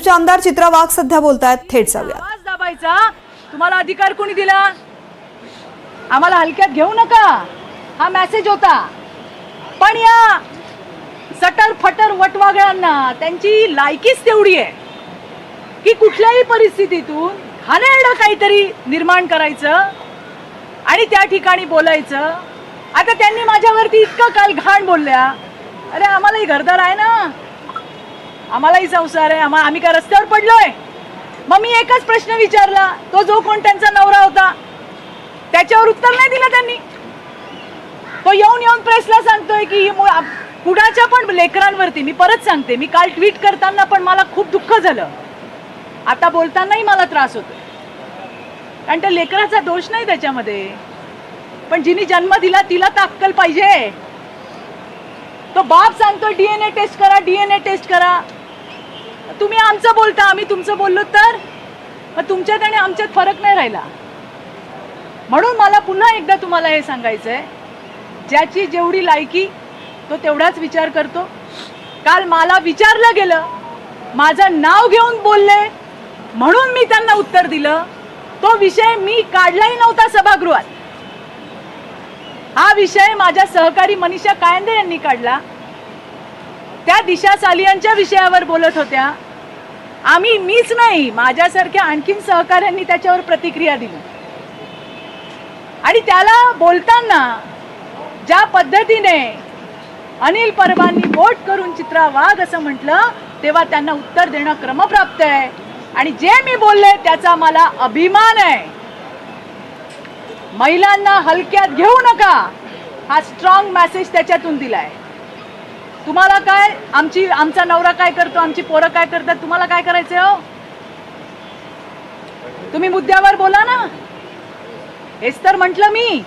आमदार चित्रा वाघ सध्या बोलतायत, थेट जाऊया. आवाज दाबायचा तुम्हाला अधिकार कोणी दिला? आम्हाला हलक्यात घेऊ नका हा मेसेज होता. पण या सटर फटर वटवागळ्यांना त्यांची लायकीच तेवढी आहे की कुठल्याही परिस्थितीतून घाणेरडं काहीतरी निर्माण करायचं आणि त्या ठिकाणी बोलायचं. आता त्यांनी माझ्यावरती इतकं काल घाण बोलल्या. अरे आम्हालाही घरदार आहे ना, आम्हालाही संसार आहे, आम्ही काय रस्त्यावर पडलोय? मग मी एकच प्रश्न विचारला, तो जो कोण त्यांचा नवरा होता त्याच्यावर उत्तर नाही दिलं त्यांनी. तो येऊन येऊन प्रेसला सांगतोय की कुणाच्या पण लेकरांवरती, मी परत सांगते, मी काल ट्विट करताना पण मला खूप दुःख झालं, आता बोलतानाही मला त्रास होतो, कारण त्या लेकराचा दोष नाही त्याच्यामध्ये. पण जिने जन्म दिला तिला तर अक्कल पाहिजे. तो बाप सांगतो DNA टेस्ट करा, DNA टेस्ट करा. तुम्ही आमचं बोलता, आम्ही तुमचं बोललो तर मग तुमच्यात आणि आमच्यात फरक नाही राहिला. म्हणून मला पुन्हा एकदा तुम्हाला हे सांगायचंय, ज्याची जेवढी लायकी तो तेवढाच विचार करतो. काल मला विचारलं गेलं, माझं नाव घेऊन बोलले म्हणून मी त्यांना उत्तर दिलं. तो विषय मी काढलाही नव्हता सभागृहात. हा विषय माझ्या सहकारी मनीषा कायंदे यांनी काढला. त्या दिशा सालियांच्या विषयावर बोलत होत्या. मीच नाही, माझ्यासारख्या आणखीन सहकाऱ्यांनी त्याच्यावर प्रतिक्रिया दिली. आणि त्याला बोलताना ज्या पद्धतीने अनिल परबांनी वोट करून चित्रा वाघ असं म्हटलं, तेव्हा त्यांना उत्तर देणं क्रमप्राप्त आहे. आणि जे मी बोलले त्याचा मला अभिमान आहे. महिलांना हलक्यात घेऊ नका हा स्ट्रॉंग मेसेज त्याच्यातून दिलाय. तुम्हाला काय, आमचा नवरा काय करतो, आमची पोरं काय करतात, तुम्हाला काय करायचंय हो? तुम्ही मुद्द्यावर बोला ना. हेच तर म्हटलं मी,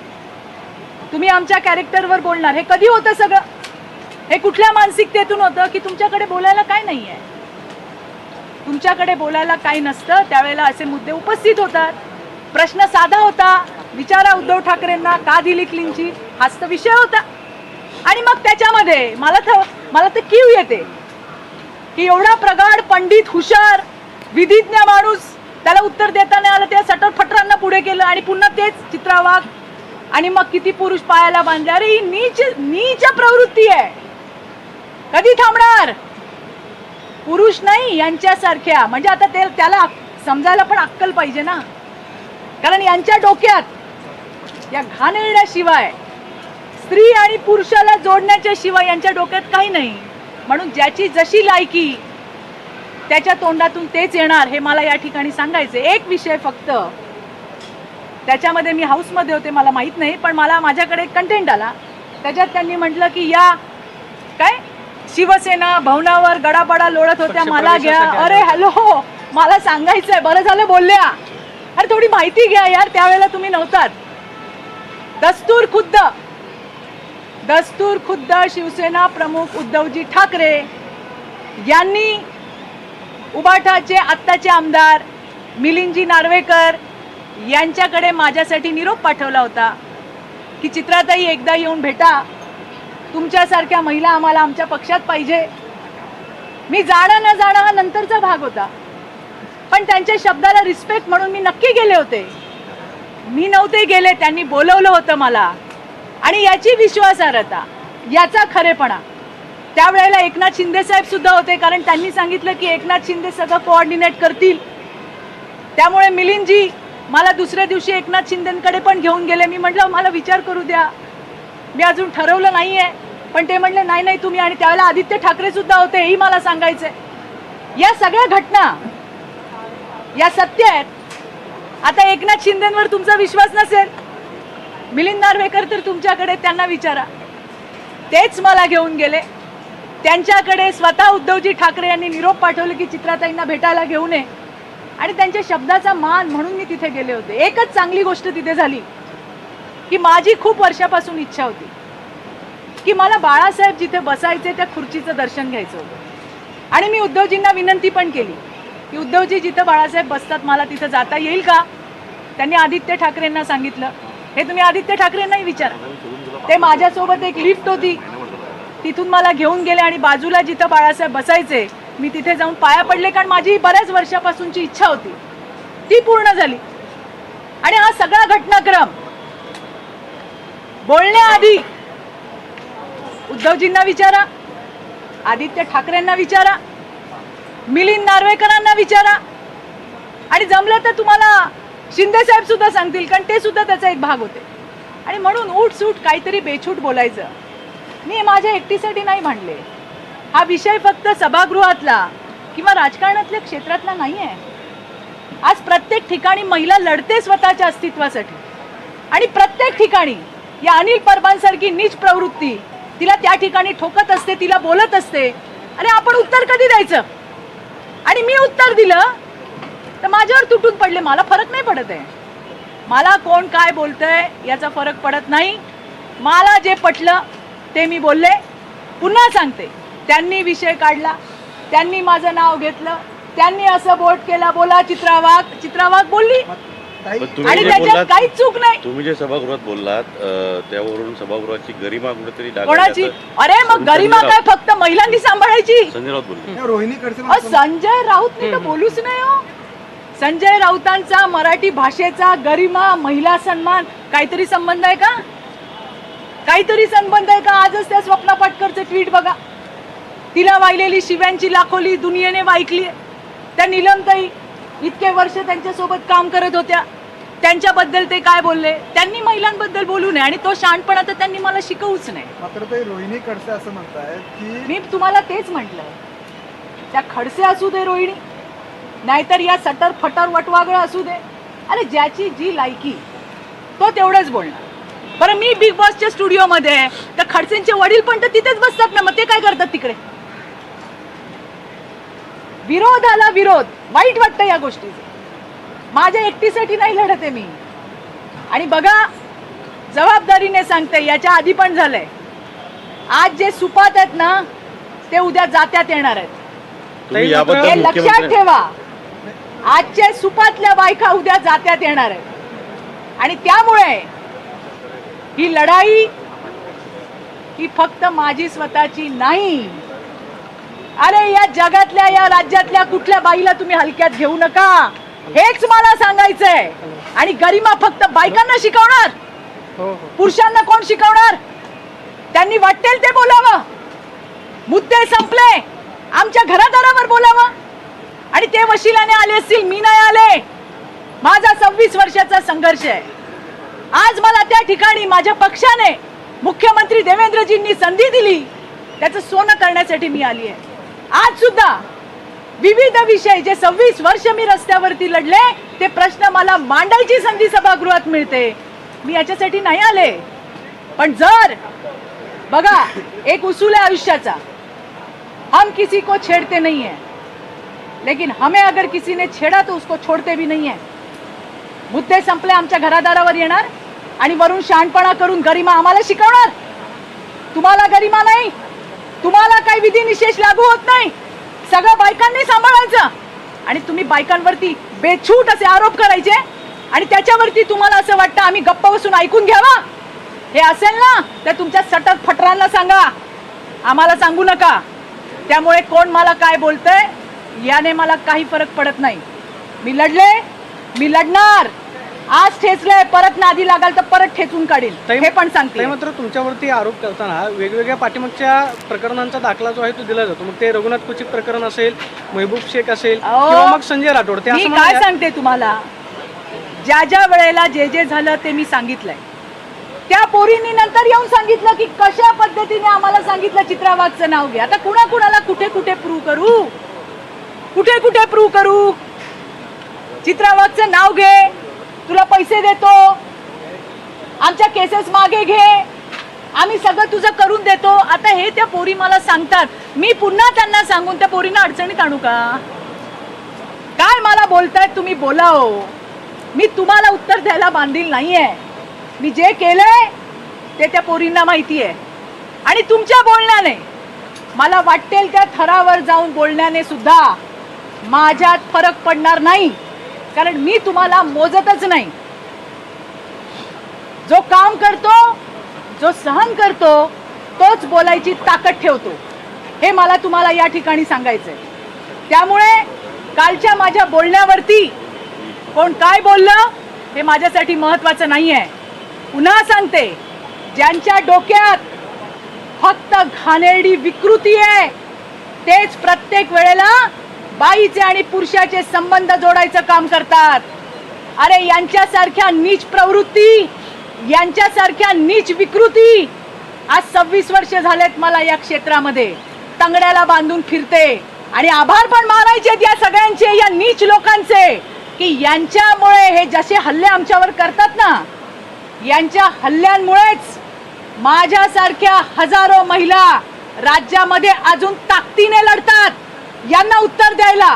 तुम्ही आमच्या कॅरेक्टरवर बोलणार. हे कधी होतं सगळं? हे कुठल्या मानसिकतेतून होतं की तुमच्याकडे बोलायला काय नाहीये? तुमच्याकडे बोलायला काही नसतं त्यावेळेला असे मुद्दे उपस्थित होतात. प्रश्न साधा होता, विचारा उद्धव ठाकरेंना का दिली क्लीन चिट, हाच तर विषय होता. आणि मग त्याच्यामध्ये मला तर कीव येते की एवढा प्रगाढ पंडित, हुशार, विधिज्ञ माणूस, त्याला उत्तर देता नाही आलं, त्या सटर फटरांना पुढे केलं आणि पुन्हा तेच चित्रा वाघ. आणि मग किती पुरुष पायाला बांधले. अरे ही नीच प्रवृत्ती आहे. कधी थांबणार? पुरुष नाही यांच्यासारख्या, म्हणजे आता त्याला समजायला पण अक्कल पाहिजे ना. कारण यांच्या डोक्यात या घाणेरड्याशिवाय, स्त्री आणि पुरुषाला जोडण्याच्या शिवाय यांच्या डोक्यात काही नाही. म्हणून ज्याची जशी लायकी त्याच्या तोंडातून तेच येणार, हे मला या ठिकाणी सांगायचं. एक विषय फक्त, त्याच्यामध्ये मी हाऊसमध्ये होते, मला माहीत नाही, पण माझ्याकडे कंटेंट आला. त्याच्यात त्यांनी म्हटलं की या काय शिवसेना भवनावर गडाबडा लोळत होत्या, मला घ्या. अरे हॅलो, मला सांगायचंय, बरं झालं बोलल्या. अरे थोडी माहिती घ्या यार, त्यावेळेला तुम्ही नव्हतात. दस्तूर खुद्द शिवसेना प्रमुख उद्धवजी ठाकरे यांनी उबाठाचे आत्ताचे आमदार मिलिंदजी नार्वेकर यांच्याकडे माझ्यासाठी निरोप पाठवला होता की चित्राताई एकदा येऊन भेटा, तुमच्यासारख्या महिला आम्हाला आमच्या पक्षात पाहिजे. मी जाणं न जाणं हा नंतरचा भाग होता, पण त्यांच्या शब्दाला रिस्पेक्ट म्हणून मी नक्की गेले होते. मी नव्हते गेले, त्यांनी बोलवलं होतं मला. आणि याची विश्वासार्हता, याचा खरेपणा, त्यावेळेला एकनाथ शिंदे साहेब सुद्धा होते, कारण त्यांनी सांगितलं की एकनाथ शिंदे सगळं कोऑर्डिनेट करतील. त्यामुळे मिलिंदजी मला दुसऱ्या दिवशी एकनाथ शिंदेंकडे पण घेऊन गेले. मी म्हटलं मला विचार करू द्या, मी अजून ठरवलं नाहीये. पण ते म्हणले नाही तुम्ही. आणि त्यावेळेला आदित्य ठाकरे सुद्धा होते, हेही मला सांगायचंय. या सगळ्या घटना या सत्य आहेत. आता एकनाथ शिंदेंवर तुमचा विश्वास नसेल, मिलिंद नार्वेकर तर तुमच्याकडे, त्यांना विचारा. तेच मला घेऊन गेले. त्यांच्याकडे स्वतः उद्धवजी ठाकरे यांनी निरोप पाठवले की चित्राताईंना भेटायला घेऊन ये. आणि त्यांच्या शब्दाचा मान म्हणून मी तिथे गेले होते. एकच चांगली गोष्ट तिथे झाली की माझी खूप वर्षापासून इच्छा होती की मला बाळासाहेब जिथे बसायचे त्या खुर्चीचं दर्शन घ्यायचं होतं. आणि मी उद्धवजींना विनंती पण केली की उद्धवजी जिथं बाळासाहेब बसतात मला तिथं जाता येईल का? त्यांनी आदित्य ठाकरेंना सांगितलं. हे तुम्ही आदित्य ठाकरेंनाही विचारा. ते माझ्यासोबत एक लिफ्ट होती, तिथून मला घेऊन गेले आणि बाजूला जिथं बाळासाहेब बसायचे मी तिथे जाऊन पाया पडले, कारण माझी बऱ्याच वर्षापासूनची इच्छा होती, ती पूर्ण झाली. आणि हा सगळा घटनाक्रम बोलण्याआधी उद्धवजींना विचारा, आदित्य ठाकरेंना विचारा, मिलिंद नार्वेकरांना विचारा, आणि जमलं तर तुम्हाला शिंदे साहेब सुद्धा सांगतील, कारण ते सुद्धा त्याचा एक भाग होते. आणि म्हणून उठसूट काहीतरी बेछूट बोलायचं मी माझ्या एकटीसाठी नाही मांडले. हा विषय फक्त सभागृहातला किंवा राजकारणातल्या क्षेत्रातला नाही आहे. आज प्रत्येक ठिकाणी महिला लढते स्वतःच्या अस्तित्वासाठी, आणि प्रत्येक ठिकाणी या अनिल परबांसारखी नीच प्रवृत्ती तिला त्या ठिकाणी ठोकत असते, तिला बोलत असते. अरे आपण उत्तर कधी द्यायचं? आणि मी उत्तर दिलं तर माझ्यावर तुटून पडले. मला फरक नाही पडत आहे, मला कोण काय बोलतंय याचा फरक पडत नाही. मला जे पटलं ते मी बोलले. पुन्हा सांगते, त्यांनी विषय काढला, त्यांनी माझं नाव घेतलं, त्यांनी असं बोट केला, बोला चित्रा वाघ बोलली, आणि त्याच्यात काहीच चूक नाही. तुम्ही जे सभागृहात बोललात त्यावरून सभागृहाची गरिमा कुठेतरी कोणाची? अरे मग गरिमा काय फक्त महिलांनी सांभाळायची? संजय राऊत बोलले. रोहिणी खडसे संजय राऊतनी तर बोलूच नाही हो. संजय राऊतांचा मराठी भाषेचा गरिमा, महिला सन्मान काहीतरी संबंध आहे का? काहीतरी संबंध आहे का? आजच त्या स्वप्ना पाटकरचं ट्विट बघा, तिला वाहिलेली शिव्यांची लाखोली दुनियेने वाईकली. त्या नीलमताई इतके वर्ष त्यांच्यासोबत काम करत होत्या, त्यांच्याबद्दल ते काय बोलले? त्यांनी महिलांबद्दल बोलू नये, आणि तो शहाणपणा तर त्यांनी मला शिकवूच नाही. मात्र ते रोहिणी खडसे असं म्हणतायत की मी तुम्हाला तेच म्हटलं, त्या खडसे असू दे रोहिणी, नाहीतर या सटर फटर वटवागळं असू दे, अरे ज्याची जी लायकी तो तेवढंच बोलणार. बरं मी बिग बॉसच्या स्टुडिओमध्ये आहे, तर खडसेंचे वडील पण तर तिथेच बसतात ना, मग ते काय करतात तिकडे? विरोधाला विरोध, वाईट वाटतं या गोष्टीचं. माझ्या एकटीसाठी नाही लढत आहे मी. आणि बघा, जबाबदारीने सांगते, याच्या आधी पण झालंय. आज जे सुपात आहेत ना ते उद्या जात्यात येणार आहेत, तुम्ही याबद्दल हे लक्षात मुख्यमंत्री ठेवा. आजच्या सुपातल्या बायका उद्या जात्यात येणार आहेत, आणि त्यामुळे ही लढाई ही फक्त माझी स्वतःची नाही. अरे या जगातल्या, या राज्यातल्या कुठल्या बाईला तुम्ही हलक्यात घेऊ नका, हेच मला सांगायचंय. आणि गरिमा फक्त बायकांना शिकवणार, पुरुषांना कोण शिकवणार? त्यांनी वाटेल ते बोलावं, मुद्दे संपले, आमच्या घरादारावर बोलावं. आणि ते वशिलाने आले असतील, मी नाही आले. माझा 26 वर्षाचा संघर्ष आहे. आज मला त्या ठिकाणी माझ्या पक्षाने, मुख्यमंत्री देवेंद्रजींनी संधी दिली, त्याचं सोनं करण्यासाठी मी आली आहे. आज सुद्धा विविध विषय जे 26 वर्ष मी रस्त्यावरती लढले, ते प्रश्न मला मांडायची संधी सभागृहात मिळते, मी याच्यासाठी नाही आले. पण जर बघा, एक उसूल है आयुष्याचा, हम किसी को छेड़ते नहीं है, लेकिन हमें अगर किसी ने छेड़ा तो उसको छोड़ते भी नहीं है. मुद्दे संपले, आमच्या घरादारावर येणार आणि वरून शहाणपणा करून गरिमा आम्हाला शिकवणार. तुम्हाला गरिमा नाही, तुम्हाला काही विधी निषेध लागू होत नाही, सगळं बायकांनी सांभाळायचं. आणि तुम्ही बायकांवरती बेछूट असे आरोप करायचे, आणि त्याच्यावरती तुम्हाला असं वाटतं आम्ही गप्प बसून ऐकून घ्यावा. हे असेल ना तर तुमच्या सटर फटरांना सांगा, आम्हाला सांगू नका. त्यामुळे कोण मला काय बोलतंय याने मला काही फरक पडत नाही. मी लढले, मी लढणार. आज ठेचलंय, परत नादी लागाल तर परत ठेचून काढेल, हे पण सांगते. मात्र तुमच्यावरती आरोप करताना वेगवेगळ्या पाठीमागच्या प्रकरणांचा दाखला जो आहे तो दिला जातो. मग ते रघुनाथ कुचित प्रकरण असेल, महबूब शेख असेल, किंवा मग संजय राठोड, ते मी असं काय सांगते तुम्हाला, ज्या ज्या वेळेला जे जे झालं ते मी सांगितलंय. त्या पोरींनी नंतर येऊन सांगितलं की कशा पद्धतीने आम्हाला सांगितलं चित्रा वाघचं नाव घे. आता कुणाकुणाला कुठे कुठे प्रूव्ह करू, कुठे कुठे प्रूव्ह करू? चित्रा वाघचं नाव घे, तुला पैसे देतो, आमच्या केसेस मागे घे, आम्ही सगळं तुझं करून देतो. आता हे त्या पोरी मला सांगतात, मी पुन्हा त्यांना सांगून त्या पोरींना अडचणीत आणू का? काय मला बोलतायत तुम्ही बोलाओ, मी तुम्हाला उत्तर द्यायला बांधील नाहीये. मी जे केलंय ते त्या पोरींना माहिती आहे. आणि तुमच्या बोलण्याने, मला वाटेल त्या थरावर जाऊन बोलण्याने सुद्धा माझ्यात फरक पडणार नाही, कारण मी तुम्हाला मोजतच नाही. जो काम करतो, जो सहन करतो, तोच बोलायची ताकद ठेवतो, हे मला तुम्हाला या ठिकाणी सांगायचंय. त्यामुळे कालच्या माझ्या बोलण्यावरती कोण काय बोललं हे माझ्यासाठी महत्त्वाचं नाही आहे. पुन्हा सांगते, ज्यांच्या डोक्यात फक्त घाणेरडी विकृती आहे तेच प्रत्येक वेळेला बाईचे आणि पुरुषाचे संबंध जोडायचं काम करतात. अरे यांच्यासारख्या नीच प्रवृत्ती, यांच्यासारख्या नीच विकृती आज 26 वर्ष झालेत मला या क्षेत्रामध्ये तंगड्याला बांधून फिरते. आणि आभार पण मानायचे या सगळ्यांचे, या नीच लोकांचे, की यांच्यामुळे हे जसे हल्ले आमच्यावर करतात ना, यांच्या हल्ल्यांमुळेच माझ्यासारख्या हजारो महिला राज्यामध्ये अजून ताकदीने लढतात यांना उत्तर द्यायला.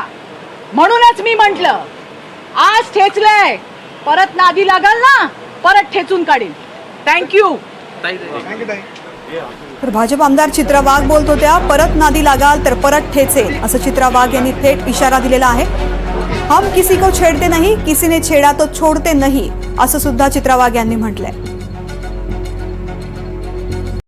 म्हणूनच मी म्हटलं, आज ठेचलंय, परत नादी लागाल ना, परत ठेचून काढीन. थँक्यू. थँक्यू ताई. तर भाजप आमदार चित्रा वाघ बोलत होत्या, परत नादी लागाल तर परत ठेचेल, असं चित्रा वाघ यांनी थेट इशारा दिलेला आहे. हम किसी को छेडते नहीं, किसी ने छेडा तो छोडते नहीं, असं सुद्धा चित्रा वाघ यांनी म्हटलंय.